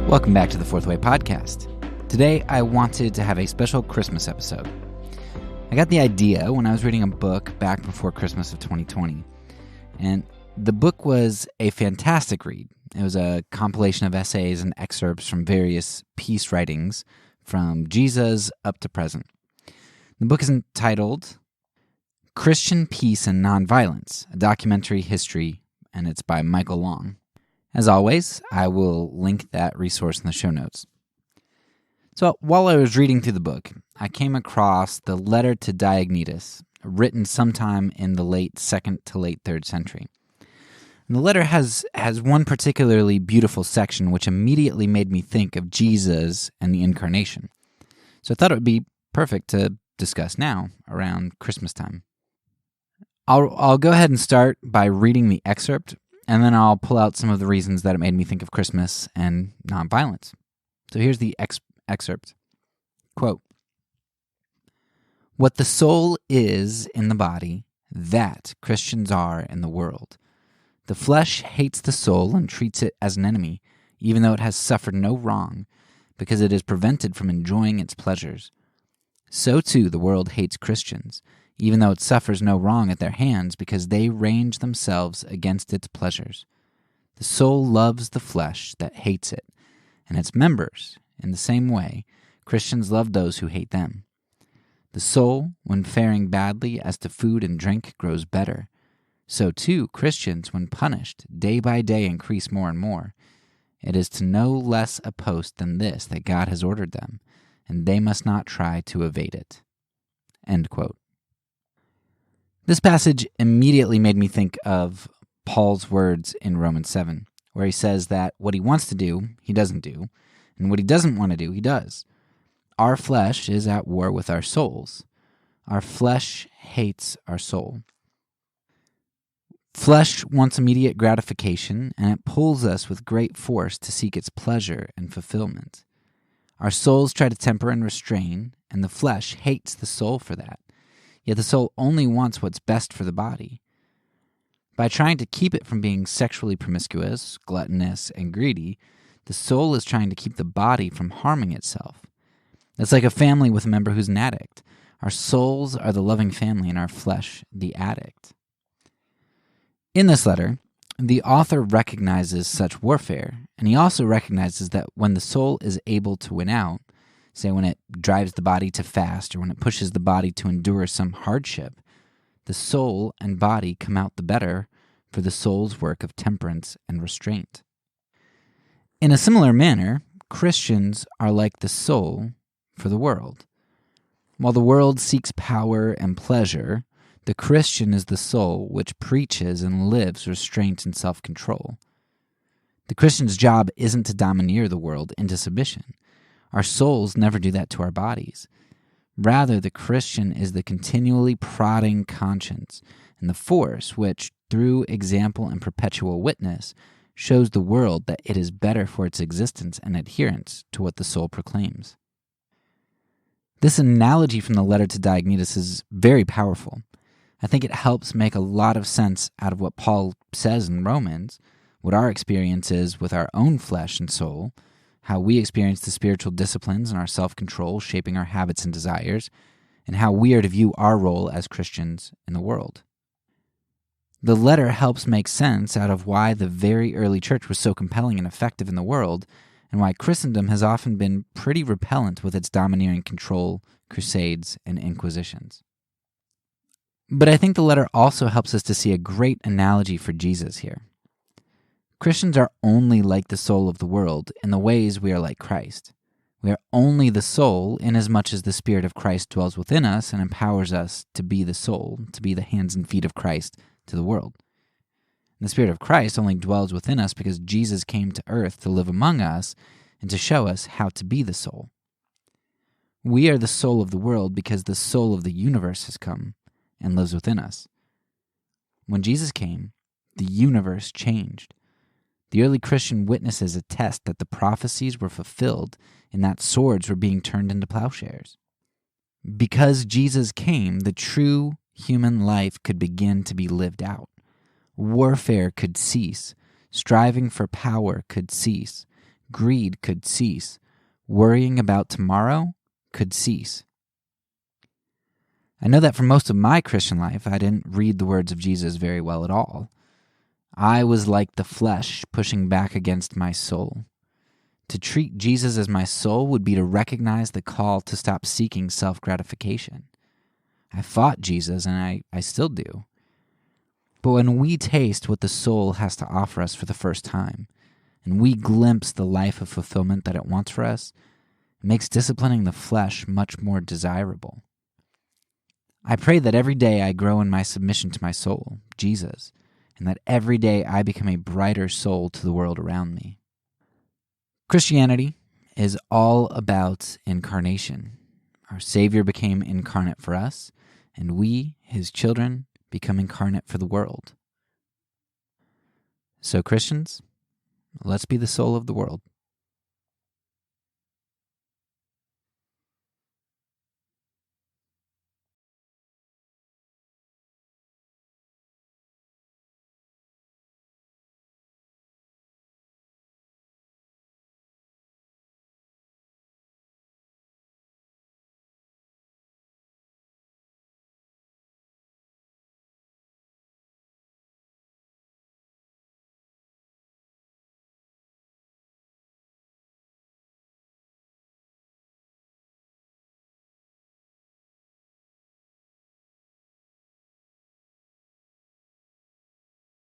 Welcome back to the Fourth Way Podcast. Today, I wanted to have a special Christmas episode. I got the idea when I was reading a book back before Christmas of 2020, and the book was a fantastic read. It was a compilation of essays and excerpts from various peace writings from Jesus up to present. The book is entitled Christian Peace and Nonviolence, a Documentary History, and it's by Michael Long. As always, I will link that resource in the show notes. So while I was reading through the book, I came across the letter to Diognetus, written sometime in the late 2nd to late 3rd century. And the letter has one particularly beautiful section which immediately made me think of Jesus and the Incarnation. So I thought it would be perfect to discuss now, around Christmas time. I'll go ahead and start by reading the excerpt, and then I'll pull out some of the reasons that it made me think of Christmas and nonviolence. So here's the excerpt. Quote, "What the soul is in the body, that Christians are in the world. The flesh hates the soul and treats it as an enemy, even though it has suffered no wrong, because it is prevented from enjoying its pleasures. So too the world hates Christians, even though it suffers no wrong at their hands, because they range themselves against its pleasures. The soul loves the flesh that hates it, and its members. In the same way, Christians love those who hate them. The soul, when faring badly as to food and drink, grows better. So too, Christians, when punished, day by day increase more and more. It is to no less a post than this that God has ordered them, and they must not try to evade it." End quote. This passage immediately made me think of Paul's words in Romans 7, where he says that what he wants to do, he doesn't do, and what he doesn't want to do, he does. Our flesh is at war with our souls. Our flesh hates our soul. Flesh wants immediate gratification, and it pulls us with great force to seek its pleasure and fulfillment. Our souls try to temper and restrain, and the flesh hates the soul for that. Yet the soul only wants what's best for the body. By trying to keep it from being sexually promiscuous, gluttonous, and greedy, the soul is trying to keep the body from harming itself. It's like a family with a member who's an addict. Our souls are the loving family and our flesh the addict. In this letter, the author recognizes such warfare, and he also recognizes that when the soul is able to win out, say when it drives the body to fast or when it pushes the body to endure some hardship, the soul and body come out the better for the soul's work of temperance and restraint. In a similar manner, Christians are like the soul for the world. While the world seeks power and pleasure, the Christian is the soul which preaches and lives restraint and self-control. The Christian's job isn't to domineer the world into submission. Our souls never do that to our bodies. Rather, the Christian is the continually prodding conscience and the force which, through example and perpetual witness, shows the world that it is better for its existence and adherence to what the soul proclaims. This analogy from the letter to Diognetus is very powerful. I think it helps make a lot of sense out of what Paul says in Romans, what our experience is with our own flesh and soul, how we experience the spiritual disciplines and our self-control shaping our habits and desires, and how we are to view our role as Christians in the world. The letter helps make sense out of why the very early church was so compelling and effective in the world, and why Christendom has often been pretty repellent with its domineering control, crusades, and inquisitions. But I think the letter also helps us to see a great analogy for Jesus here. Christians are only like the soul of the world in the ways we are like Christ. We are only the soul inasmuch as the Spirit of Christ dwells within us and empowers us to be the soul, to be the hands and feet of Christ to the world. And the Spirit of Christ only dwells within us because Jesus came to earth to live among us and to show us how to be the soul. We are the soul of the world because the soul of the universe has come and lives within us. When Jesus came, the universe changed. The early Christian witnesses attest that the prophecies were fulfilled and that swords were being turned into plowshares. Because Jesus came, the true human life could begin to be lived out. Warfare could cease. Striving for power could cease. Greed could cease. Worrying about tomorrow could cease. I know that for most of my Christian life, I didn't read the words of Jesus very well at all. I was like the flesh pushing back against my soul. To treat Jesus as my soul would be to recognize the call to stop seeking self-gratification. I fought Jesus, and I still do. But when we taste what the soul has to offer us for the first time, and we glimpse the life of fulfillment that it wants for us, it makes disciplining the flesh much more desirable. I pray that every day I grow in my submission to my soul, Jesus, and that every day I become a brighter soul to the world around me. Christianity is all about incarnation. Our Savior became incarnate for us, and we, his children, become incarnate for the world. So Christians, let's be the soul of the world.